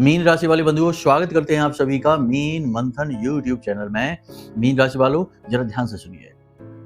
Mean राशि वाले बंधुओं, स्वागत करते हैं आप सभी का मीन मंथन यूट्यूब चैनल में। मीन राशि वालों, जरा ध्यान से सुनिए,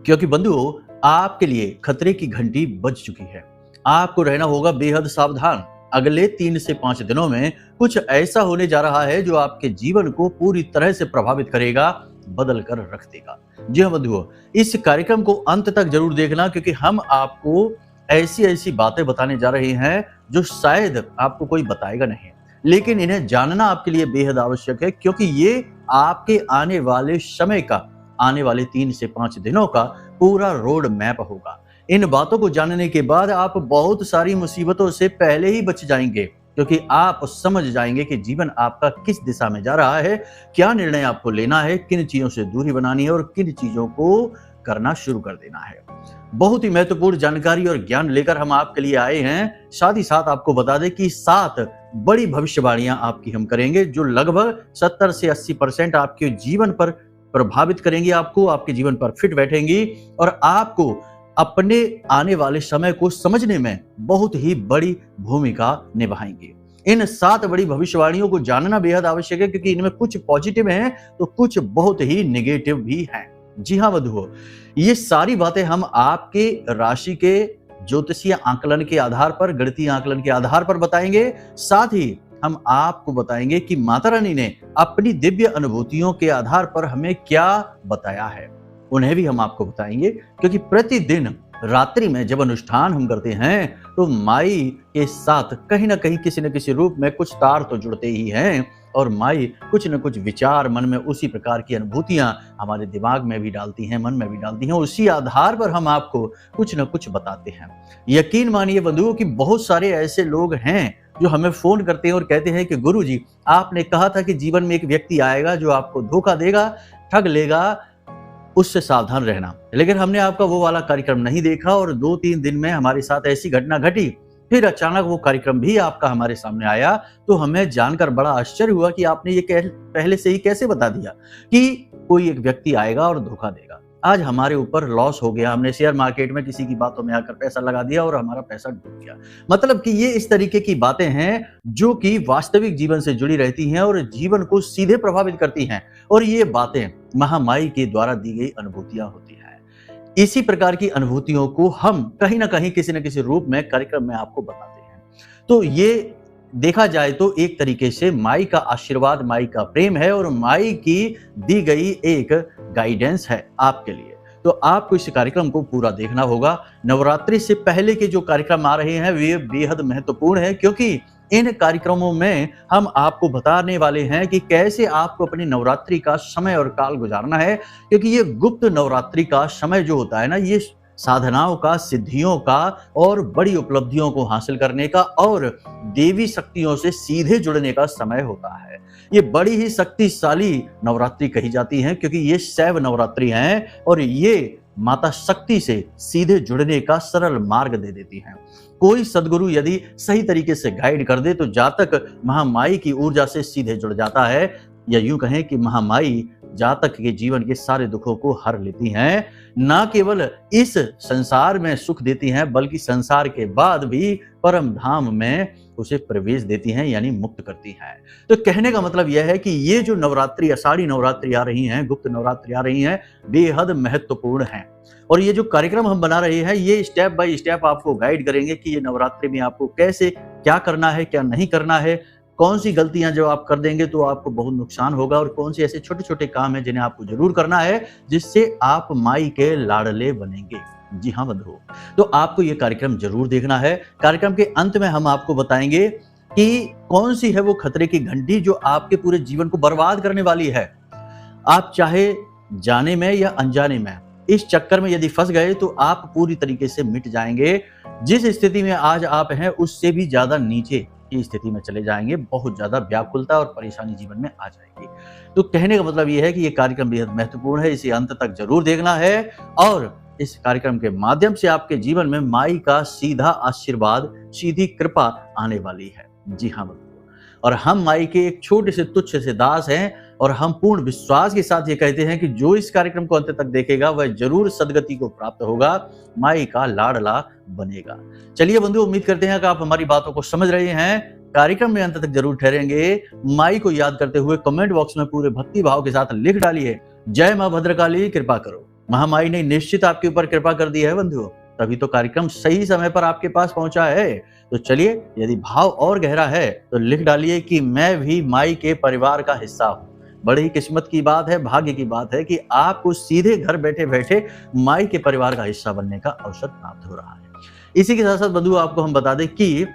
क्योंकि बंधुओं आपके लिए खतरे की घंटी बज चुकी है। आपको रहना होगा बेहद सावधान। अगले 3 से 5 दिनों में कुछ ऐसा होने जा रहा है जो आपके जीवन को पूरी तरह से प्रभावित करेगा, बदल कर रख देगा। जी हाँ बंधुओं, इस कार्यक्रम को अंत तक जरूर देखना, क्योंकि हम आपको ऐसी ऐसी बातें बताने जा रहे हैं जो शायद आपको कोई बताएगा नहीं, लेकिन इन्हें जानना आपके लिए बेहद आवश्यक है, क्योंकि ये आपके आने वाले समय का, आने वाले 3 से 5 दिनों का पूरा रोड मैप होगा। इन बातों को जानने के बाद आप बहुत सारी मुसीबतों से पहले ही बच जाएंगे, क्योंकि आप समझ जाएंगे कि जीवन आपका किस दिशा में जा रहा है, क्या निर्णय आपको लेना है, किन चीजों से दूरी बनानी है और किन चीजों को करना शुरू कर देना है। बहुत ही महत्वपूर्ण जानकारी और ज्ञान लेकर हम आपके लिए आए हैं। साथ ही साथ आपको बता दें कि 7 बड़ी भविष्यवाणियां आपकी हम करेंगे, जो लगभग 70 से 80% आपके जीवन पर प्रभावित करेंगी, आपको आपके जीवन पर फिट बैठेंगी और आपको अपने आने वाले समय को समझने में बहुत ही बड़ी भूमिका निभाएंगी। इन 7 बड़ी भविष्यवाणियों को जानना बेहद आवश्यक है, क्योंकि इनमें कुछ पॉजिटिव हैं तो कुछ बहुत ही नेगेटिव भी हैं। जी हाँ बंधुओं, ये सारी बातें हम आपके राशि के ज्योतिषीय आकलन के आधार पर, गणितीय आकलन के आधार पर बताएंगे। साथ ही हम आपको बताएंगे कि माता रानी ने अपनी दिव्य अनुभूतियों के आधार पर हमें क्या बताया है, उन्हें भी हम आपको बताएंगे। क्योंकि प्रतिदिन रात्रि में जब अनुष्ठान हम करते हैं तो माई के साथ कहीं ना कहीं किसी न किसी रूप में कुछ तार तो जुड़ते ही हैं, और माई कुछ न कुछ विचार मन में, उसी प्रकार की अनुभूतियां हमारे दिमाग में भी डालती हैं, मन में भी डालती हैं। उसी आधार पर हम आपको कुछ न कुछ बताते हैं। यकीन मानिए बंधुओं कि बहुत सारे ऐसे लोग हैं जो हमें फोन करते हैं और कहते हैं कि गुरुजी, आपने कहा था कि जीवन में एक व्यक्ति आएगा जो आपको धोखा देगा, ठग लेगा, उससे सावधान रहना। लेकिन हमने आपका वो वाला कार्यक्रम नहीं देखा और 2-3 दिन में हमारे साथ ऐसी घटना घटी, फिर अचानक वो कार्यक्रम भी आपका हमारे सामने आया। तो हमें जानकर बड़ा आश्चर्य हुआ कि आपने ये पहले से ही कैसे बता दिया कि कोई एक व्यक्ति आएगा और धोखा देगा। आज हमारे ऊपर लॉस हो गया, हमने शेयर मार्केट में किसी की बातों में आकर पैसा लगा दिया और हमारा पैसा डूब गया। मतलब कि ये इस तरीके की बातें हैं जो कि वास्तविक जीवन से जुड़ी रहती हैं और जीवन को सीधे प्रभावित करती हैं, और ये बातें महामाई के द्वारा दी गई अनुभूतियां होती हैं। इसी प्रकार की अनुभूतियों को हम कहीं ना कहीं किसी न किसी रूप में कार्यक्रम में आपको बताते हैं। तो ये देखा जाए तो एक तरीके से माई का आशीर्वाद, माई का प्रेम है और माई की दी गई एक गाइडेंस है आपके लिए। तो आपको इस कार्यक्रम को पूरा देखना होगा। नवरात्रि से पहले के जो कार्यक्रम आ रहे हैं वे बेहद महत्वपूर्ण है, क्योंकि इन कार्यक्रमों में हम आपको बताने वाले हैं कि कैसे आपको अपनी नवरात्रि का समय और काल गुजारना है। क्योंकि ये गुप्त नवरात्रि का समय जो होता है ना, ये साधनाओं का, सिद्धियों का और बड़ी उपलब्धियों को हासिल करने का और देवी शक्तियों से सीधे जुड़ने का समय होता है। ये बड़ी ही शक्तिशाली नवरात्रि कही जाती है, क्योंकि ये शैव नवरात्रि हैं और ये माता शक्ति से सीधे जुड़ने का सरल मार्ग दे देती हैं। कोई सदगुरु यदि सही तरीके से गाइड कर दे तो जातक महामाई की ऊर्जा से सीधे जुड़ जाता है, या यूं कहें कि महामाई जातक के जीवन के सारे दुखों को हर लेती हैं। ना केवल इस संसार में सुख देती हैं, बल्कि संसार के बाद भी परम धाम में उसे प्रवेश देती हैं, यानी मुक्त करती हैं। तो कहने का मतलब यह है कि ये जो नवरात्रि, आषाढ़ी नवरात्रि आ रही हैं, गुप्त नवरात्रि आ रही हैं, बेहद महत्वपूर्ण हैं। और ये जो कार्यक्रम हम बना रहे हैं, ये स्टेप बाय स्टेप आपको गाइड करेंगे कि ये नवरात्रि में आपको कैसे क्या करना है, क्या नहीं करना है, कौन सी गलतियां जो आप कर देंगे तो आपको बहुत नुकसान होगा, और कौन से ऐसे छोटे छोटे काम हैं जिन्हें आपको जरूर करना है, जिससे आप माई के लाडले बनेंगे। जी हाँ बंधुओं, तो आपको ये कार्यक्रम जरूर देखना है। कार्यक्रम के अंत में हम आपको बताएंगे कि कौन सी है वो खतरे की घंटी जो आपके पूरे जीवन को बर्बाद करने वाली है। आप चाहे जाने में या अनजाने में इस चक्कर में यदि फंस गए तो आप पूरी तरीके से मिट जाएंगे। जिस स्थिति में आज आप हैं उससे भी ज्यादा नीचे की स्थिति में चले जाएंगे। बहुत ज्यादा व्याकुलता और परेशानी जीवन में आ जाएगी। तो कहने का मतलब यह है कि यह कार्यक्रम बेहद महत्वपूर्ण है, इसे अंत तक जरूर देखना है। और इस कार्यक्रम के माध्यम से आपके जीवन में माई का सीधा आशीर्वाद, सीधी कृपा आने वाली है। जी हाँ बंधुओं, और हम माई के एक छोटे से तुच्छ से दास हैं, और हम पूर्ण विश्वास के साथ ये कहते हैं कि जो इस कार्यक्रम को अंत तक देखेगा वह जरूर सदगति को प्राप्त होगा, माई का लाडला बनेगा। चलिए बंधु, उम्मीद करते हैं कि आप हमारी बातों को समझ रहे हैं। कार्यक्रम में अंत तक जरूर ठहरेंगे। माई को याद करते हुए कमेंट बॉक्स में पूरे भक्ति भाव के साथ लिख डालिए, जय मां भद्रकाली कृपा करो। महामाई ने निश्चित आपके ऊपर कृपा कर दी है बंधुओं, तभी तो कार्यक्रम सही समय पर आपके पास पहुंचा है। तो चलिए, यदि भाव और गहरा है तो लिख डालिए कि मैं भी माई के परिवार का हिस्सा हूं। बड़ी ही किस्मत की बात है, भाग्य की बात है कि आपको सीधे घर बैठे बैठे माई के परिवार का हिस्सा बनने का अवसर प्राप्त हो रहा है। इसी के साथ साथ बंधुओं, आपको हम बता दें कि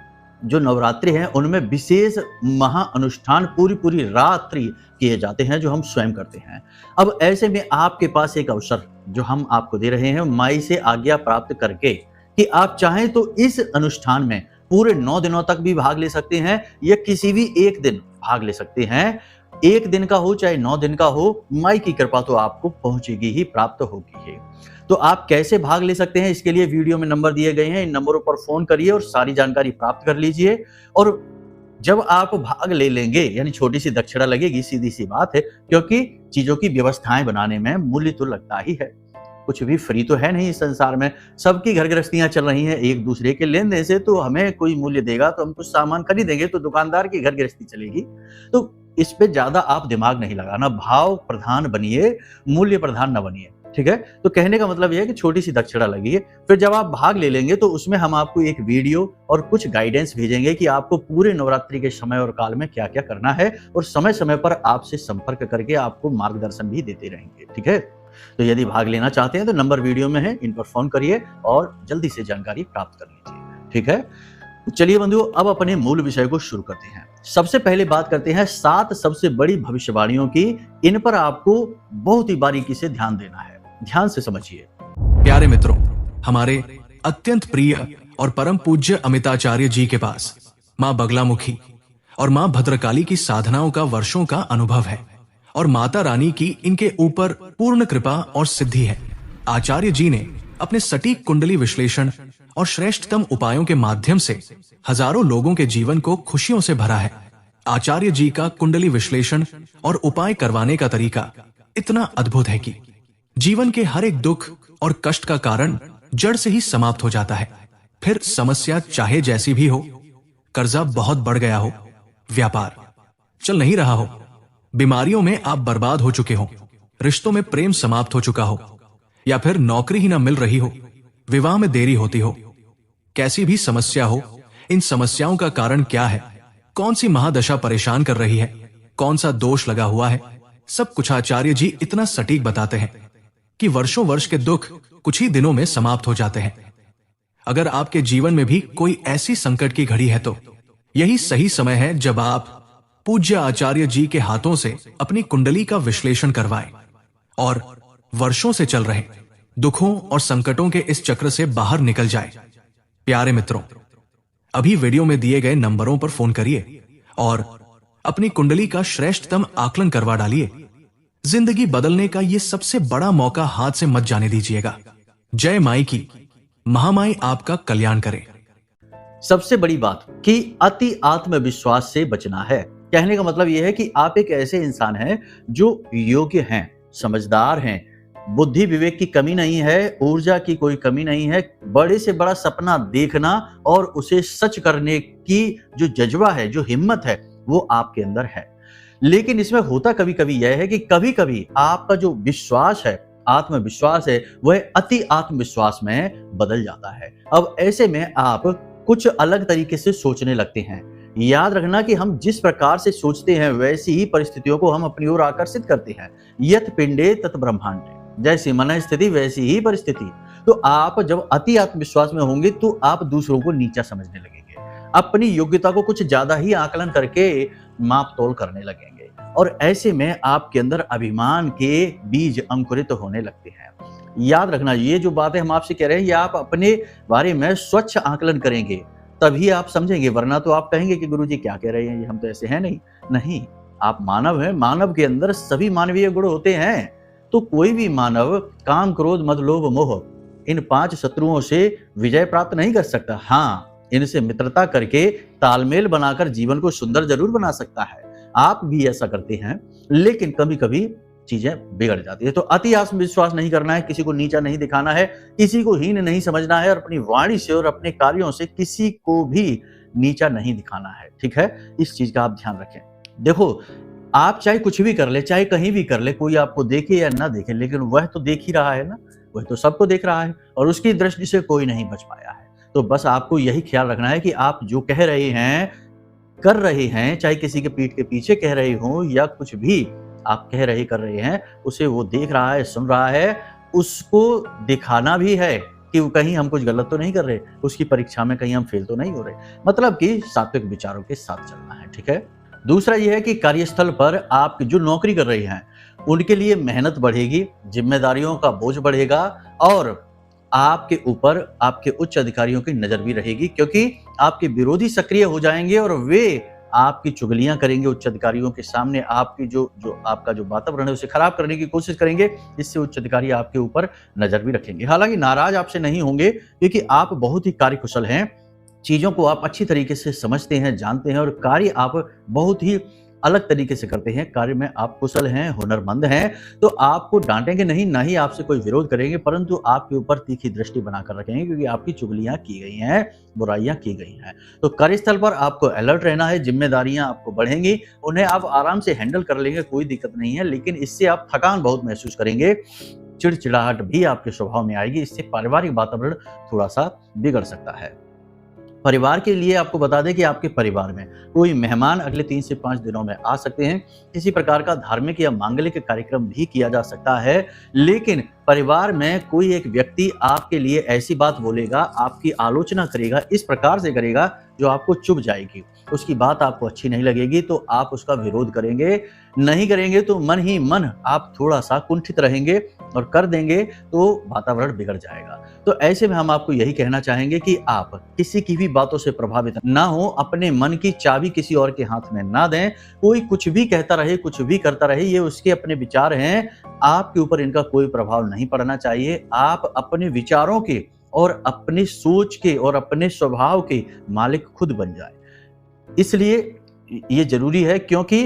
जो नवरात्रि हैं उनमें विशेष महाअनुष्ठान पूरी रात्रि किए जाते हैं, जो हम स्वयं करते हैं। अब ऐसे में आपके पास एक अवसर जो हम आपको दे रहे हैं माई से आज्ञा प्राप्त करके, कि आप चाहें तो इस अनुष्ठान में पूरे 9 दिनों तक भी भाग ले सकते हैं या किसी भी एक दिन भाग ले सकते हैं। 1 दिन का हो चाहे 9 दिन का हो, माई की कृपा तो आपको पहुंचेगी ही, प्राप्त होगी ही। तो आप कैसे भाग ले सकते हैं, इसके लिए वीडियो में नंबर दिए गए हैं, इन नंबरों पर फोन करिए और सारी जानकारी प्राप्त कर लीजिए। और जब आप भाग ले लेंगे, यानी छोटी सी दक्षिणा लगेगी, सीधी सी बात है, क्योंकि चीजों की व्यवस्थाएं बनाने में मूल्य तो लगता ही है। कुछ भी फ्री तो है नहीं इस संसार में, सबकी घर गृहस्थियां चल रही हैं एक दूसरे के लेन देन से। तो हमें कोई मूल्य देगा तो हम कुछ सामान खरीदेंगे तो दुकानदार की घर गृहस्थी चलेगी। तो इस पे ज्यादा आप दिमाग नहीं लगाना, भाव प्रधान बनिए, मूल्य प्रधान न बनिए, ठीक है। तो कहने का मतलब यह है कि छोटी सी दक्षिणा लगी है, फिर जब आप भाग ले लेंगे तो उसमें हम आपको एक वीडियो और कुछ गाइडेंस भेजेंगे कि आपको पूरे नवरात्रि के समय और काल में क्या क्या करना है, और समय समय पर आपसे संपर्क करके आपको मार्गदर्शन भी देते रहेंगे, ठीक है। तो यदि भाग लेना चाहते हैं तो नंबर वीडियो में है, इन पर फोन करिए और जल्दी से जानकारी प्राप्त कर लीजिए, ठीक है। तो चलिए बंधुओं, अब अपने मूल विषय को शुरू करते हैं। सबसे पहले बात करते हैं 7 सबसे बड़ी भविष्यवाणियों की। इन पर आपको बहुत ही बारीकी से ध्यान देना है, ध्यान से समझिए। प्यारे मित्रों, हमारे अत्यंत प्रिय और परम पूज्य अमिताचार्य जी के पास मां बगलामुखी और मां भद्रकाली की साधनाओं का वर्षों का अनुभव है, और माता रानी की इनके ऊपर पूर्ण कृपा और सिद्धि है। आचार्य जी ने अपने सटीक कुंडली विश्लेषण और श्रेष्ठतम उपायों के माध्यम से हजारों लोगों के जीवन को खुशियों से भरा है। आचार्य जी का कुंडली विश्लेषण और उपाय करवाने का तरीका इतना अद्भुत है कि जीवन के हर एक दुख और कष्ट का कारण जड़ से ही समाप्त हो जाता है। फिर समस्या चाहे जैसी भी हो, कर्जा बहुत बढ़ गया हो, व्यापार चल नहीं रहा हो, बीमारियों में आप बर्बाद हो चुके हो, रिश्तों में प्रेम समाप्त हो चुका हो, या फिर नौकरी ही ना मिल रही हो, विवाह में देरी होती हो, कैसी भी समस्या हो, इन समस्याओं का कारण क्या है, कौन सी महादशा परेशान कर रही है, कौन सा दोष लगा हुआ है, सब कुछ आचार्य जी इतना सटीक बताते हैं कि वर्षों वर्ष के दुख कुछ ही दिनों में समाप्त हो जाते हैं। अगर आपके जीवन में भी कोई ऐसी संकट की घड़ी है तो यही सही समय है जब आप पूज्य आचार्य जी के हाथों से अपनी कुंडली का विश्लेषण करवाएं और वर्षों से चल रहे दुखों और संकटों के इस चक्र से बाहर निकल जाए। प्यारे मित्रों, अभी वीडियो में दिए गए नंबरों पर फोन करिए और अपनी कुंडली का श्रेष्ठतम आकलन करवा डालिए। जिंदगी बदलने का ये सबसे बड़ा मौका हाथ से मत जाने दीजिएगा। जय माई की, महामाई आपका कल्याण करे। सबसे बड़ी बात कि अति आत्मविश्वास से बचना है। कहने का मतलब यह है कि आप एक ऐसे इंसान हैं जो योग्य हैं, समझदार हैं, बुद्धि विवेक की कमी नहीं है, ऊर्जा की कोई कमी नहीं है। बड़े से बड़ा सपना देखना और उसे सच करने की जो जज्बा है, जो हिम्मत है, वो आपके अंदर है। लेकिन इसमें होता कभी कभी यह है कि कभी कभी आपका जो विश्वास है, आत्मविश्वास है, वह अति आत्मविश्वास में बदल जाता है। अब ऐसे में आप कुछ अलग तरीके से सोचने लगते हैं। याद रखना कि हम जिस प्रकार से सोचते हैं वैसी ही परिस्थितियों को हम अपनी ओर आकर्षित करते हैं। यत पिंडे तत ब्रह्मांडे, जैसी मन स्थिति वैसी ही परिस्थिति। तो आप जब अति आत्मविश्वास में होंगे तो आप दूसरों को नीचा समझने लगेंगे, अपनी योग्यता को कुछ ज्यादा ही आकलन करके माप तोल करने लगेंगे, और ऐसे में आपके अंदर अभिमान के बीज अंकुरित होने लगते हैं। याद रखना, ये जो बातें हम आपसे कह रहे हैं, ये आप अपने बारे में स्वच्छ आकलन करेंगे तभी आप समझेंगे, वरना तो आप कहेंगे कि गुरुजी क्या कह रहे हैं, ये हम तो ऐसे हैं नहीं। आप मानव हैं, मानव के अंदर सभी मानवीय गुण होते हैं। तो कोई भी मानव काम, क्रोध, मद, लोभ, मोह, इन 5 शत्रुओं से विजय प्राप्त नहीं कर सकता। हाँ, इनसे मित्रता करके तालमेल बनाकर जीवन को सुंदर जरूर बना सकता है। आप भी ऐसा करते हैं, लेकिन कभी कभी चीजें बिगड़ जाती है। तो अति आत्मविश्वास नहीं करना है, किसी को नीचा नहीं दिखाना है, किसी को हीन नहीं समझना है, और अपनी वाणी से और अपने कार्यों से किसी को भी नीचा नहीं दिखाना है, ठीक है? इस चीज़ का आप ध्यान रखें। देखो, आप चाहे कुछ भी कर ले, चाहे कहीं भी कर ले, कोई आपको देखे या ना देखे, लेकिन वह तो देख ही रहा है ना, वह तो सबको देख रहा है और उसकी दृष्टि से कोई नहीं बच पाया है। तो बस आपको यही ख्याल रखना है कि आप जो कह रहे हैं, कर रहे हैं, चाहे किसी के पीठ के पीछे कह रहे हों या कुछ भी आप कह रहे, कर रहे हैं, उसे वो देख रहा है, सुन रहा है, उसको दिखाना भी है कि वो कहीं हम कुछ गलत तो नहीं कर रहे, उसकी परीक्षा में कहीं हम फेल तो नहीं हो रहे। मतलब कि सात्विक विचारों के साथ चलना है, ठीक है? दूसरा ये है कि कार्यस्थल पर आप जो नौकरी कर रहे हैं, उनके लिए मेहनत बढ़ेगी, जिम्मेदारियों का बोझ बढ़ेगा और आपके ऊपर आपके उच्च अधिकारियों की नज़र भी रहेगी, क्योंकि आपके विरोधी सक्रिय हो जाएँगे और वे आपकी चुगलियाँ करेंगे उच्च अधिकारियों के सामने, आपकी जो आपका जो वातावरण है उसे खराब करने की कोशिश करेंगे, जिससे उच्च अधिकारी आपके ऊपर नज़र भी रखेंगे। हालाँकि नाराज़ आपसे नहीं होंगे, क्योंकि आप बहुत ही कार्यकुशल हैं, चीज़ों को आप अच्छी तरीके से समझते हैं, जानते हैं और कार्य आप बहुत ही अलग तरीके से करते हैं, कार्य में आप कुशल हैं, हुनरमंद हैं, तो आपको डाँटेंगे नहीं, ना ही आपसे कोई विरोध करेंगे, परंतु आपके ऊपर तीखी दृष्टि बनाकर रखेंगे, क्योंकि आपकी चुगलियाँ की गई हैं, बुराइयाँ की गई हैं। तो कार्यस्थल पर आपको अलर्ट रहना है, ज़िम्मेदारियाँ आपको बढ़ेंगी, उन्हें आप आराम से हैंडल कर लेंगे, कोई दिक्कत नहीं है, लेकिन इससे आप थकान बहुत महसूस करेंगे, चिड़चिड़ाहट भी आपके स्वभाव में आएगी, इससे पारिवारिक वातावरण थोड़ा-सा बिगड़ सकता है। परिवार के लिए आपको बता दें कि आपके परिवार में कोई मेहमान अगले 3 से 5 दिनों में आ सकते हैं। किसी प्रकार का धार्मिक या मांगलिक कार्यक्रम भी किया जा सकता है, लेकिन परिवार में कोई एक व्यक्ति आपके लिए ऐसी बात बोलेगा, आपकी आलोचना करेगा, इस प्रकार से करेगा जो आपको चुभ जाएगी। उसकी बात आपको अच्छी नहीं लगेगी तो आप उसका विरोध करेंगे, नहीं करेंगे तो मन ही मन आप थोड़ा-सा कुंठित रहेंगे और कर देंगे तो वातावरण बिगड़ जाएगा। तो ऐसे में हम आपको यही कहना चाहेंगे कि आप किसी की भी बातों से प्रभावित ना हो, अपने मन की चाबी किसी और के हाथ में ना दें। कोई कुछ भी कहता रहे, कुछ भी करता रहे, ये उसके अपने विचार हैं, आपके ऊपर इनका कोई प्रभाव नहीं पड़ना चाहिए। आप अपने विचारों के और अपनी सोच के और अपने स्वभाव के मालिक खुद बन जाएँ। इसलिए ये ज़रूरी है, क्योंकि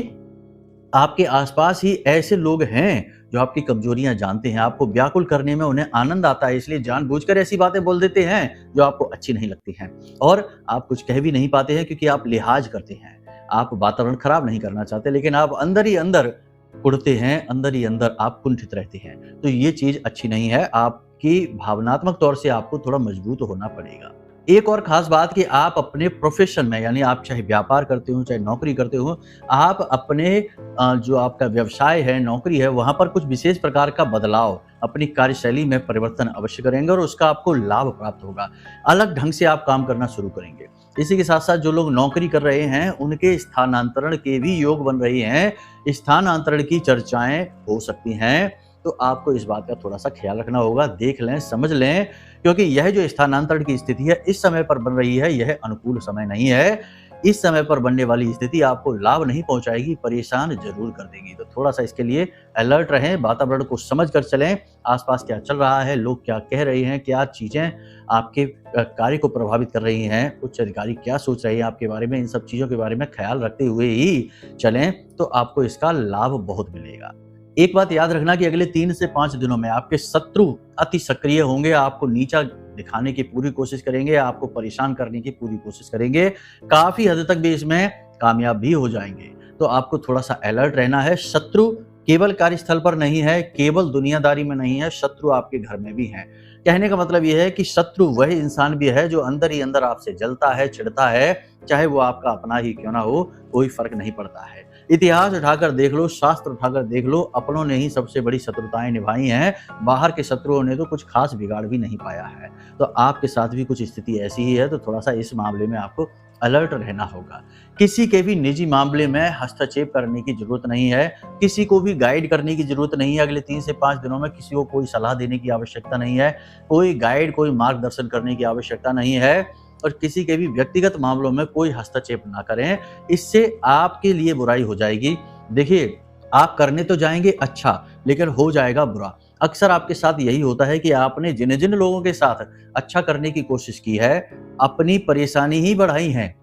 आपके आसपास ही ऐसे लोग हैं जो आपकी कमजोरियां जानते हैं, आपको व्याकुल करने में उन्हें आनंद आता है, इसलिए जानबूझकर ऐसी बातें बोल देते हैं जो आपको अच्छी नहीं लगती हैं और आप कुछ कह भी नहीं पाते हैं, क्योंकि आप लिहाज करते हैं। आप वातावरण खराब नहीं करना चाहते, लेकिन आप अंदर ही अंदर कुढ़ते हैं, अंदर ही अंदर आप कुंठित रहते हैं। तो ये चीज अच्छी नहीं है, आपकी भावनात्मक तौर से आपको थोड़ा मजबूत होना पड़ेगा। एक और खास बात कि आप अपने प्रोफेशन में, यानी आप चाहे व्यापार करते हो, चाहे नौकरी करते हो, आप अपने जो आपका व्यवसाय है, नौकरी है, वहाँ पर कुछ विशेष प्रकार का बदलाव, अपनी कार्यशैली में परिवर्तन अवश्य करेंगे और उसका आपको लाभ प्राप्त होगा। अलग ढंग से आप काम करना शुरू करेंगे। इसी के साथ साथ जो लोग नौकरी कर रहे हैं, उनके स्थानांतरण के भी योग बन रहे हैं। स्थानांतरण की चर्चाएं हो सकती हैं, तो आपको इस बात का थोड़ा-सा ख्याल रखना होगा। देख लें, समझ लें, क्योंकि यह जो स्थानांतरण की स्थिति है, इस समय पर बन रही है, यह अनुकूल समय नहीं है। इस समय पर बनने वाली स्थिति आपको लाभ नहीं पहुँचाएगी, परेशान ज़रूर कर देगी। तो थोड़ा-सा इसके लिए अलर्ट रहें, वातावरण को समझ कर चलें, आस-पास क्या चल रहा है, लोग क्या कह रहे हैं, क्या चीज़ें आपके कार्य को प्रभावित कर रही हैं, उच्च अधिकारी क्या सोच रहे हैं आपके बारे में, इन सब चीज़ों के बारे में ख्याल रखते हुए ही चलें, तो आपको इसका लाभ बहुत मिलेगा। एक बात याद रखना कि अगले 3 से 5 दिनों में आपके शत्रु अति सक्रिय होंगे, आपको नीचा दिखाने की पूरी कोशिश करेंगे, आपको परेशान करने की पूरी कोशिश करेंगे, काफ़ी हद तक भी इसमें कामयाब भी हो जाएँगे। तो आपको थोड़ा-सा अलर्ट रहना है। शत्रु केवल कार्यस्थल पर नहीं है, केवल दुनियादारी में नहीं है, शत्रु आपके घर में भी हैं। कहने का मतलब ये है कि शत्रु वह इंसान भी है जो अंदर ही अंदर आपसे जलता है, चिढ़ता है, चाहे वो आपका अपना ही क्यों ना हो, कोई फ़र्क नहीं पड़ता है। इतिहास उठाकर देख लो, शास्त्र उठाकर देख लो, अपनों ने ही सबसे बड़ी शत्रुताएँ निभाई हैं, बाहर के शत्रुओं ने तो कुछ खास बिगाड़ भी नहीं पाया है। तो आपके साथ भी कुछ स्थिति ऐसी ही है, तो थोड़ा-सा इस मामले में आपको अलर्ट रहना होगा। किसी के भी निजी मामले में हस्तक्षेप करने की ज़रूरत नहीं है, किसी को भी गाइड करने की ज़रूरत नहीं है। अगले 3 से 5 दिनों में किसी को कोई सलाह देने की आवश्यकता नहीं है, कोई गाइड, कोई मार्गदर्शन करने की आवश्यकता नहीं है और किसी के भी व्यक्तिगत मामलों में कोई हस्तक्षेप ना करें, इससे आपके लिए बुराई हो जाएगी। देखिए, आप करने तो जाएँगे अच्छा, लेकिन हो जाएगा बुरा। अक्सर आपके साथ यही होता है कि आपने जिन-जिन लोगों के साथ अच्छा करने की कोशिश की है, अपनी परेशानी ही बढ़ाई है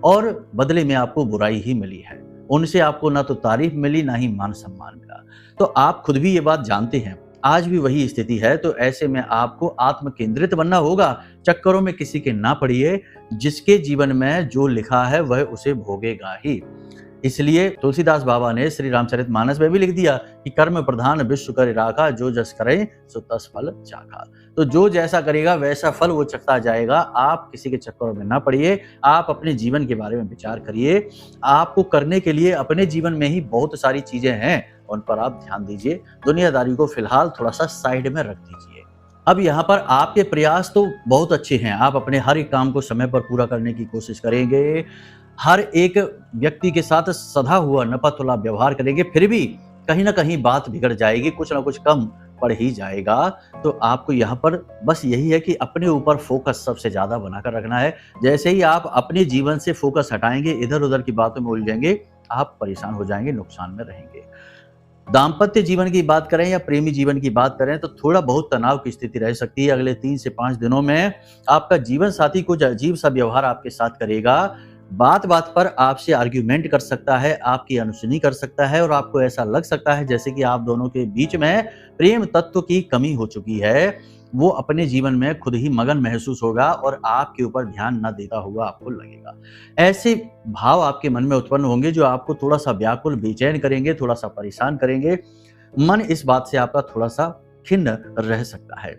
और बदले में आपको बुराई ही मिली है। उनसे आपको ना तो तारीफ मिली, ना ही मान-सम्मान मिला। तो आप खुद भी ये बात जानते हैं। आज भी वही स्थिति है, तो ऐसे में आपको आत्म केंद्रित बनना होगा। चक्करों में किसी के ना पड़िए, जिसके जीवन में जो लिखा है वह उसे भोगेगा ही। इसलिए तुलसीदास बाबा ने श्री रामचरितमानस में भी लिख दिया कि कर्म प्रधान विश्व कर राखा, जो जस करे सो तस फल चाखा। तो जो जैसा करेगा वैसा फल वो चखता जाएगा। आप किसी के चक्करों में ना पड़िए, आप अपने जीवन के बारे में विचार करिए। आपको करने के लिए अपने जीवन में ही बहुत सारी चीजें हैं, उन पर आप ध्यान दीजिए। दुनियादारी को फिलहाल थोड़ा सा साइड में रख दीजिए। अब यहाँ पर आपके प्रयास तो बहुत अच्छे हैं, आप अपने हर एक काम को समय पर पूरा करने की कोशिश करेंगे, हर एक व्यक्ति के साथ सधा हुआ नपतुला व्यवहार करेंगे, फिर भी कहीं ना कहीं बात बिगड़ जाएगी, कुछ ना कुछ कम पड़ ही जाएगा। तो आपको यहाँ पर बस यही है कि अपने ऊपर फोकस सबसे ज्यादा बनाकर रखना है। जैसे ही आप अपने जीवन से फोकस हटाएंगे, इधर उधर की बातों में उलझेंगे, आप परेशान हो जाएंगे, नुकसान में रहेंगे। दाम्पत्य जीवन की बात करें या प्रेमी जीवन की बात करें तो थोड़ा बहुत तनाव की स्थिति रह सकती है। अगले 3 से 5 दिनों में आपका जीवन साथी कुछ अजीब सा व्यवहार आपके साथ करेगा, बात बात पर आपसे आर्ग्यूमेंट कर सकता है, आपकी अनसुनी कर सकता है और आपको ऐसा लग सकता है जैसे कि आप दोनों के बीच में प्रेम तत्व की कमी हो चुकी है। वो अपने जीवन में खुद ही मगन महसूस होगा और आपके ऊपर ध्यान न देता हुआ आपको लगेगा। ऐसे भाव आपके मन में उत्पन्न होंगे जो आपको थोड़ा सा व्याकुल बेचैन करेंगे, थोड़ा सा परेशान करेंगे। मन इस बात से आपका थोड़ा सा खिन्न रह सकता है।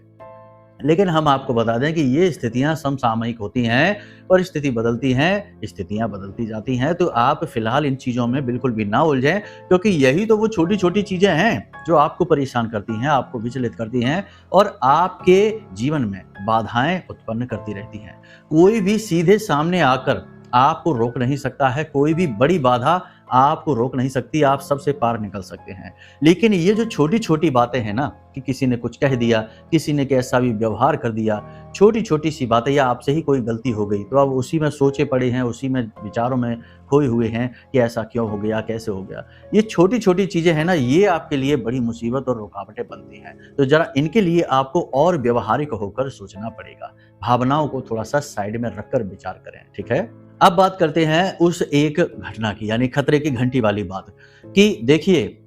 लेकिन हम आपको बता दें कि ये स्थितियां समसामयिक होती हैं, परिस्थिति बदलती हैं, स्थितियां बदलती जाती हैं। तो आप फिलहाल इन चीजों में बिल्कुल भी ना उलझें, क्योंकि यही तो वो छोटी छोटी चीजें हैं जो आपको परेशान करती हैं, आपको विचलित करती हैं और आपके जीवन में बाधाएं उत्पन्न करती रहती हैं। कोई भी सीधे सामने आकर आपको रोक नहीं सकता है, कोई भी बड़ी बाधा आपको रोक नहीं सकती, आप सबसे पार निकल सकते हैं। लेकिन ये जो छोटी छोटी बातें हैं ना, कि किसी ने कुछ कह दिया, किसी ने कैसा भी व्यवहार कर दिया, छोटी छोटी सी बातें, या आपसे ही कोई गलती हो गई, तो आप उसी में सोचे पड़े हैं, उसी में विचारों में खोए हुए हैं कि ऐसा क्यों हो गया, कैसे हो गया। ये छोटी छोटी चीजें हैं ना, ये आपके लिए बड़ी मुसीबत और रुकावटें बनती हैं। तो जरा इनके लिए आपको और व्यवहारिक होकर सोचना पड़ेगा, भावनाओं को थोड़ा सा साइड में रखकर विचार करें, ठीक है। अब बात करते हैं उस एक घटना की, यानी खतरे की घंटी वाली बात, कि देखिए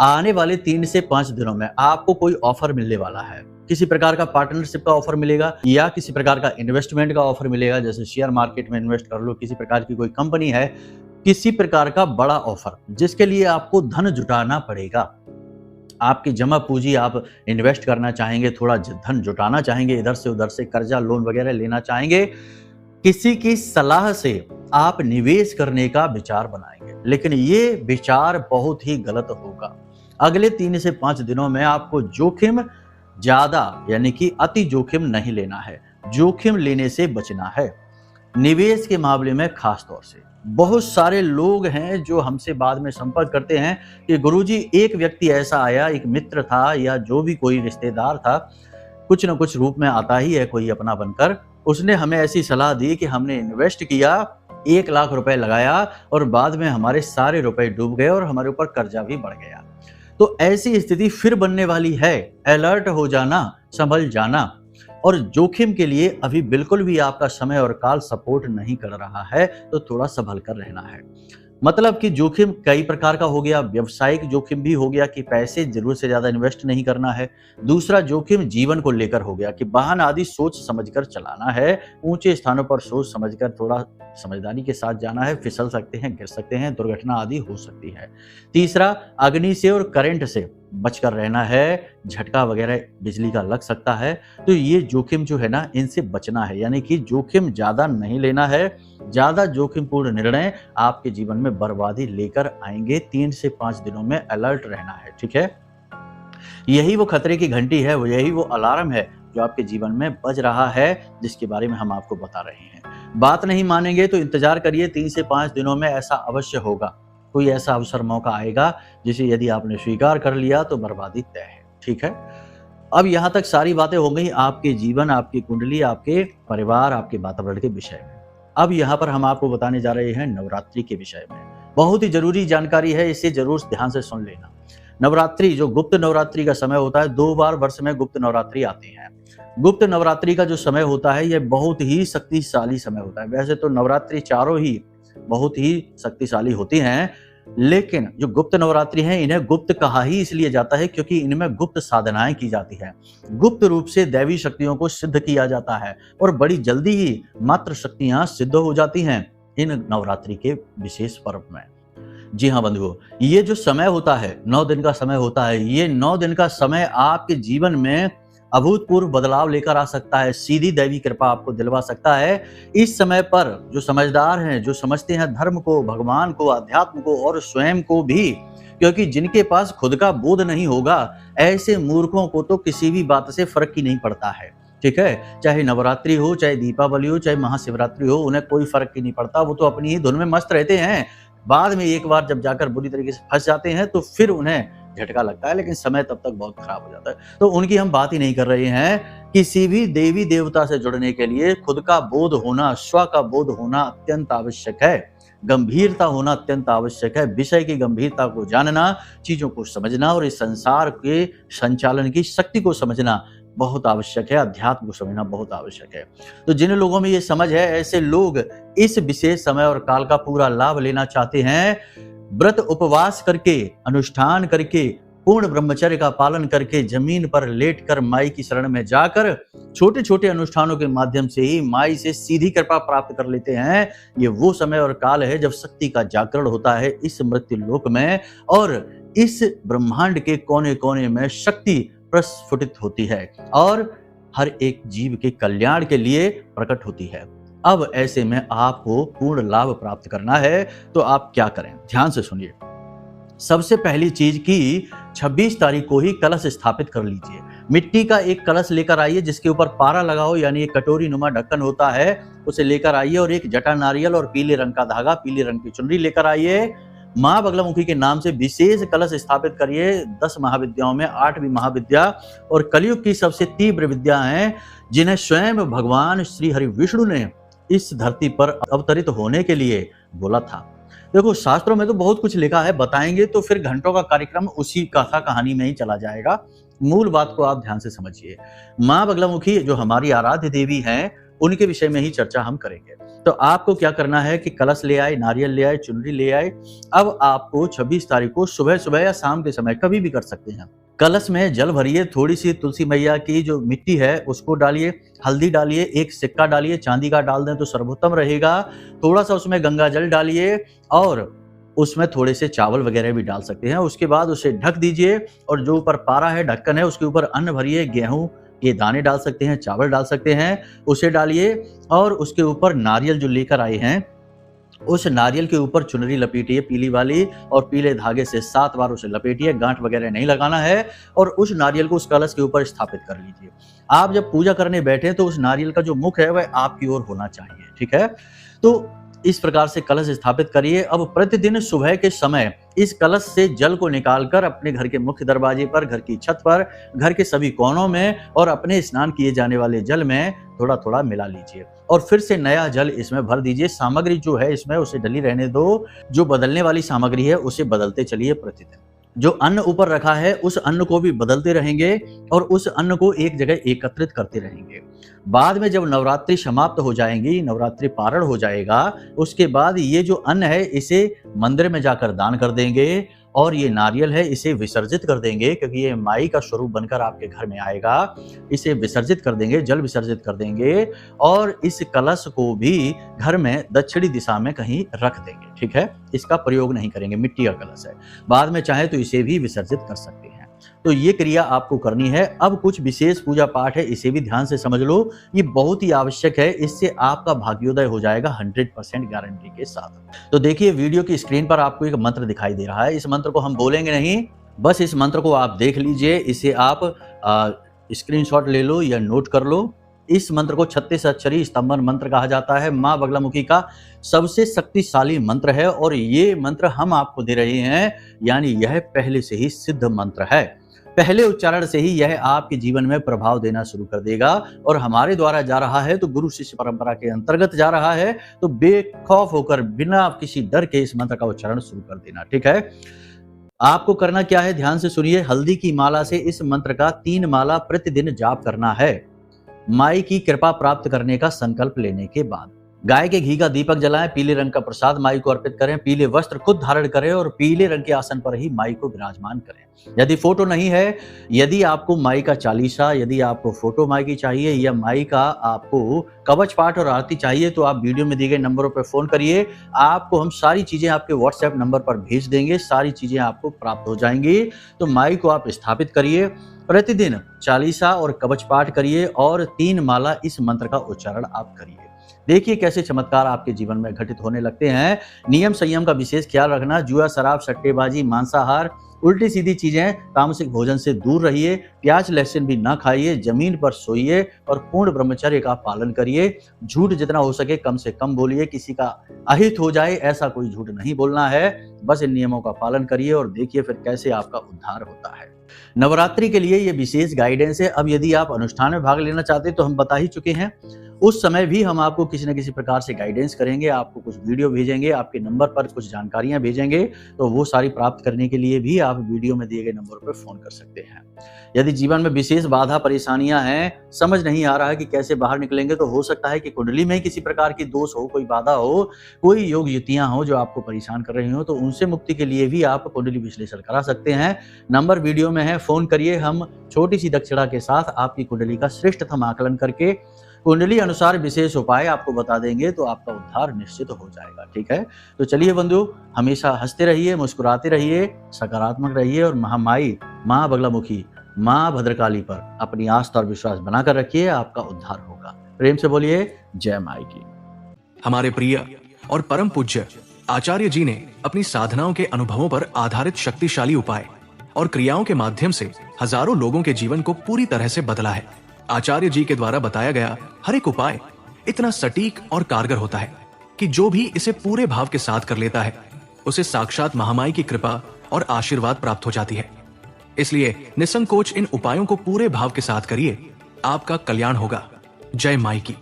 आने वाले 3 से 5 दिनों में आपको कोई ऑफर मिलने वाला है। किसी प्रकार का पार्टनरशिप का ऑफर मिलेगा या किसी प्रकार का इन्वेस्टमेंट का ऑफर मिलेगा, जैसे शेयर मार्केट में इन्वेस्ट कर लो, किसी प्रकार की कोई कंपनी है, किसी प्रकार का बड़ा ऑफर जिसके लिए आपको धन जुटाना पड़ेगा। आपकी जमा पूंजी आप इन्वेस्ट करना चाहेंगे, थोड़ा धन जुटाना चाहेंगे, इधर से उधर से कर्जा लोन वगैरह लेना चाहेंगे, किसी की सलाह से आप निवेश करने का विचार बनाएंगे, लेकिन ये विचार बहुत ही गलत होगा। अगले 3 से 5 दिनों में आपको जोखिम ज्यादा, यानी कि अति जोखिम नहीं लेना है, जोखिम लेने से बचना है। निवेश के मामले में खास तौर से बहुत सारे लोग हैं जो हमसे बाद में संपर्क करते हैं कि गुरुजी एक व्यक्ति ऐसा आया, एक मित्र था या जो भी कोई रिश्तेदार था, कुछ न कुछ रूप में आता ही है कोई अपना बनकर, उसने हमें ऐसी सलाह दी कि हमने इन्वेस्ट किया, 1 लाख रुपए लगाया और बाद में हमारे सारे रुपए डूब गए और हमारे ऊपर कर्जा भी बढ़ गया। तो ऐसी स्थिति फिर बनने वाली है, अलर्ट हो जाना, संभल जाना। और जोखिम के लिए अभी बिल्कुल भी आपका समय और काल सपोर्ट नहीं कर रहा है, तो थोड़ा संभल कर रहना है। मतलब कि जोखिम कई प्रकार का हो गया, व्यवसायिक जोखिम भी हो गया कि पैसे जरूरत से ज्यादा इन्वेस्ट नहीं करना है। दूसरा जोखिम जीवन को लेकर हो गया कि वाहन आदि सोच समझकर चलाना है, ऊंचे स्थानों पर सोच समझकर थोड़ा समझदारी के साथ जाना है, फिसल सकते हैं, गिर सकते हैं, दुर्घटना आदि हो सकती है। तीसरा अग्नि से और करंट से बचकर रहना है, झटका वगैरह बिजली का लग सकता है। तो ये जोखिम जो है ना, इनसे बचना है, यानी कि जोखिम ज्यादा नहीं लेना है। ज्यादा जोखिमपूर्ण निर्णय आपके जीवन में बर्बादी लेकर आएंगे। 3 से 5 दिनों में अलर्ट रहना है, ठीक है। यही वो खतरे की घंटी है, यही वो अलार्म है जो आपके जीवन में बज रहा है, जिसके बारे में हम आपको बता रहे हैं। बात नहीं मानेंगे तो इंतजार करिए, 3 से 5 दिनों में ऐसा अवश्य होगा, कोई ऐसा अवसर मौका आएगा जिसे यदि आपने स्वीकार कर लिया तो बर्बादी तय है, ठीक है। अब यहाँ तक सारी बातें हो गई आपके जीवन, आपकी कुंडली, आपके परिवार, आपके वातावरण के विषय में। अब यहाँ पर हम आपको बताने जा रहे हैं नवरात्रि के विषय में। बहुत ही जरूरी जानकारी है, इसे जरूर ध्यान से सुन लेना। नवरात्रि, जो गुप्त नवरात्रि का समय होता है, 2 बार वर्ष में गुप्त नवरात्रि आती है। गुप्त नवरात्रि का जो समय होता है, यह बहुत ही शक्तिशाली समय होता है। वैसे तो नवरात्रि चारों ही बहुत ही शक्तिशाली होती हैं, लेकिन जो गुप्त नवरात्रि हैं, इन्हें गुप्त कहा ही इसलिए जाता है क्योंकि इनमें गुप्त साधनाएं की जाती है। गुप्त रूप से दैवी शक्तियों को सिद्ध किया जाता है और बड़ी जल्दी ही मात्र शक्तियां सिद्ध हो जाती हैं इन नवरात्रि के विशेष पर्व में। जी हाँ बंधुओं, ये जो समय होता है, 9 दिन का समय होता है, ये 9 दिन का समय आपके जीवन में अभूतपूर्व बदलाव लेकर आ सकता है, सीधी दैवी कृपा आपको दिलवा सकता है। इस समय पर जो समझदार हैं, जो समझते हैं धर्म को, भगवान को, अध्यात्म को और स्वयं को भी, क्योंकि जिनके पास खुद का बोध नहीं होगा, ऐसे मूर्खों को तो किसी भी बात से फर्क ही नहीं पड़ता है। ठीक है, चाहे नवरात्रि हो, चाहे दीपावली हो, चाहे महाशिवरात्रि हो, उन्हें कोई फर्क ही नहीं पड़ता। वो तो अपनी ही धुन में मस्त रहते हैं। बाद में एक बार जब जाकर बुरी तरीके से फंस जाते हैं तो फिर उन्हें झटका लगता है, लेकिन समय तब तक बहुत खराब हो जाता है। तो उनकी हम बात ही नहीं कर रहे हैं। किसी भी देवी देवता से जुड़ने के लिए खुद का बोध होना, स्व का बोध होना अत्यंत आवश्यक है। गंभीरता होना अत्यंत आवश्यक है। विषय की गंभीरता को जानना, चीजों को समझना और इस संसार के संचालन की शक्ति को समझना बहुत आवश्यक है। अध्यात्म को समझना बहुत आवश्यक है। तो जिन लोगों में ये समझ है, ऐसे लोग इस विशेष समय और काल का पूरा लाभ लेना चाहते हैं। व्रत उपवास करके, अनुष्ठान करके, पूर्ण ब्रह्मचर्य का पालन करके, जमीन पर लेटकर माई की शरण में जाकर छोटे छोटे अनुष्ठानों के माध्यम से ही माई से सीधी कृपा प्राप्त कर लेते हैं। ये वो समय और काल है जब शक्ति का जागरण होता है इस मृत्यु लोक में, और इस ब्रह्मांड के कोने कोने में शक्ति प्रस्फुटित होती है और हर एक जीव के कल्याण के लिए प्रकट होती है। अब ऐसे में आपको पूर्ण लाभ प्राप्त करना है तो आप क्या करें, ध्यान से सुनिए। सबसे पहली चीज की 26 तारीख को ही कलश स्थापित कर लीजिए। मिट्टी का एक कलश लेकर आइए जिसके ऊपर पारा लगा हो, यानी एक कटोरी नुमा ढक्कन होता है, उसे लेकर आइए और एक जटा नारियल और पीले रंग का धागा, पीले रंग की चुनरी लेकर आइए। माँ बगलामुखी के नाम से विशेष कलश स्थापित करिए। 10 महाविद्याओं में 8वीं महाविद्या और कलयुग की सबसे तीव्र विद्या हैं, जिन्हें स्वयं भगवान श्री हरि विष्णु ने इस धरती पर अवतरित होने के लिए बोला था। देखो, शास्त्रों में तो बहुत कुछ लिखा है, बताएंगे तो फिर घंटों का कार्यक्रम उसी कथा कहानी में ही चला जाएगा। मूल बात को आप ध्यान से समझिए। माँ बगलामुखी जो हमारी आराध्य देवी हैं, उनके विषय में ही चर्चा हम करेंगे। तो आपको क्या करना है कि कलश ले आए, नारियल ले आए, चुनरी ले आए। अब आपको 26 तारीख को सुबह सुबह या शाम के समय कभी भी कर सकते हैं। कलश में जल भरिए, थोड़ी सी तुलसी मैया की जो मिट्टी है उसको डालिए, हल्दी डालिए, एक सिक्का डालिए, चांदी का डाल दें तो सर्वोत्तम रहेगा। थोड़ा सा उसमें गंगा जल डालिए और उसमें थोड़े से चावल वगैरह भी डाल सकते हैं। उसके बाद उसे ढक दीजिए और जो ऊपर पारा है, ढक्कन है, उसके ऊपर अन्न भरिए। गेहूं के दाने डाल सकते हैं, चावल डाल सकते हैं, उसे डालिए और उसके ऊपर नारियल जो लेकर आए हैं, उस नारियल के ऊपर चुनरी लपेटिए पीली वाली और पीले धागे से 7 बार उसे लपेटिए। गांठ वगैरह नहीं लगाना है और उस नारियल को उस कलश के ऊपर स्थापित कर लीजिए। आप जब पूजा करने बैठे तो उस नारियल का जो मुख है वह आपकी ओर होना चाहिए। ठीक है, तो इस प्रकार से कलश स्थापित करिए। अब प्रतिदिन सुबह के समय इस कलश से जल को निकालकर अपने घर के मुख्य दरवाजे पर, घर की छत पर, घर के सभी कोनों में और अपने स्नान किए जाने वाले जल में थोड़ा थोड़ा मिला लीजिए और फिर से नया जल इसमें भर दीजिए। सामग्री जो है इसमें उसे डली रहने दो। जो बदलने वाली सामग्री है उसे बदलते चलिए प्रतिदिन। जो अन्न ऊपर रखा है उस अन्न को भी बदलते रहेंगे और उस अन्न को एक जगह एकत्रित करते रहेंगे। बाद में जब नवरात्रि समाप्त हो जाएंगी, नवरात्रि पारण हो जाएगा, उसके बाद ये जो अन्न है इसे मंदिर में जाकर दान कर देंगे और ये नारियल है इसे विसर्जित कर देंगे, क्योंकि ये माई का स्वरूप बनकर आपके घर में आएगा। इसे विसर्जित कर देंगे, जल विसर्जित कर देंगे और इस कलश को भी घर में दक्षिणी दिशा में कहीं रख देंगे। ठीक है, इसका प्रयोग नहीं करेंगे, मिट्टी का कलश है। बाद में चाहे तो इसे भी विसर्जित कर सकते हैं। तो ये क्रिया आपको करनी है। अब कुछ विशेष पूजा पाठ है, इसे भी ध्यान से समझ लो। ये बहुत ही आवश्यक है, इससे आपका भाग्योदय हो जाएगा 100% गारंटी के साथ। तो देखिए, वीडियो की स्क्रीन पर आपको एक मंत्र दिखाई दे रहा है। इस मंत्र को हम बोलेंगे नहीं, बस इस मंत्र को आप देख लीजिए। इसे आप स्क्रीनशॉट ले लो या नोट कर लो। इस मंत्र को 36 अक्षरी स्तंभन मंत्र कहा जाता है। माँ बगलामुखी का सबसे शक्तिशाली मंत्र है और ये मंत्र हम आपको दे रहे हैं, यानी यह पहले से ही सिद्ध मंत्र है। पहले उच्चारण से ही यह आपके जीवन में प्रभाव देना शुरू कर देगा और हमारे द्वारा जा रहा है तो गुरु शिष्य परंपरा के अंतर्गत जा रहा है, तो बेखौफ होकर बिना किसी डर के इस मंत्र का उच्चारण शुरू कर देना। ठीक है, आपको करना क्या है, ध्यान से सुनिए। हल्दी की माला से इस मंत्र का 3 माला प्रतिदिन जाप करना है। माई की कृपा प्राप्त करने का संकल्प लेने के बाद गाय के घी का दीपक जलाएं, पीले रंग का प्रसाद माई को अर्पित करें, पीले वस्त्र खुद धारण करें और पीले रंग के आसन पर ही माई को विराजमान करें। यदि फोटो नहीं है, यदि आपको माई का चालीसा, यदि आपको फोटो माई की चाहिए या माई का आपको कवच पाठ और आरती चाहिए तो आप वीडियो में दिए गए नंबरों पर फोन करिए। आपको हम सारी चीजें आपके व्हाट्सएप नंबर पर भेज देंगे, सारी चीजें आपको प्राप्त हो जाएंगी। तो माई को आप स्थापित करिए, प्रतिदिन चालीसा और कवच पाठ करिए और 3 माला इस मंत्र का उच्चारण आप करिए। देखिए कैसे चमत्कार आपके जीवन में घटित होने लगते हैं। नियम संयम का विशेष ख्याल रखना, जुआ, शराब, सट्टेबाजी, मांसाहार, उल्टी सीधी चीजें, तामसिक भोजन से दूर रहिए, प्याज लहसुन भी ना खाइए, जमीन पर सोइए और पूर्ण ब्रह्मचर्य का पालन करिए। झूठ जितना हो सके कम से कम बोलिए, किसी का अहित हो जाए ऐसा कोई झूठ नहीं बोलना है। बस इन नियमों का पालन करिए और देखिए फिर कैसे आपका उद्धार होता है। नवरात्रि के लिए ये विशेष गाइडेंस है। अब यदि आप अनुष्ठान में भाग लेना चाहते हैं तो हम बता ही चुके हैं, उस समय भी हम आपको किसी न किसी प्रकार से गाइडेंस करेंगे, आपको कुछ वीडियो भेजेंगे, आपके नंबर पर कुछ जानकारियां भेजेंगे, तो वो सारी प्राप्त करने के लिए भी आप वीडियो में दिए गए नंबर पर फोन कर सकते हैं। यदि जीवन में विशेष बाधा परेशानियां हैं, समझ नहीं आ रहा है कि कैसे बाहर निकलेंगे, तो हो सकता है कि कुंडली में किसी प्रकार की दोष हो, कोई बाधा हो, कोई योग युतियां हो जो आपको परेशान कर रही हो, तो उनसे मुक्ति के लिए भी आप कुंडली विश्लेषण करा सकते हैं। नंबर वीडियो में है, फोन करिए। हम छोटी सी दक्षिणा के साथ आपकी कुंडली का श्रेष्ठतम आकलन करके कुंडली अनुसार विशेष उपाय आपको बता देंगे, तो आपका उद्धार निश्चित हो जाएगा। ठीक है, तो चलिए बंधु, हमेशा हंसते रहिए, मुस्कुराते रहिए, सकारात्मक रहिए और महामाई माँ बगलामुखी, माँ भद्रकाली पर अपनी आस्था और विश्वास बनाकर रखिए, आपका उद्धार होगा। प्रेम से बोलिए जय माई की। हमारे प्रिय और परम पूज्य आचार्य जी ने अपनी साधनाओं के अनुभवों पर आधारित शक्तिशाली उपाय और क्रियाओं के माध्यम से हजारों लोगों के जीवन को पूरी तरह से बदला है। आचार्य जी के द्वारा बताया गया हर एक उपाय इतना सटीक और कारगर होता है कि जो भी इसे पूरे भाव के साथ कर लेता है, उसे साक्षात महामाई की कृपा और आशीर्वाद प्राप्त हो जाती है। इसलिए निसंकोच इन उपायों को पूरे भाव के साथ करिए, आपका कल्याण होगा। जय माई की।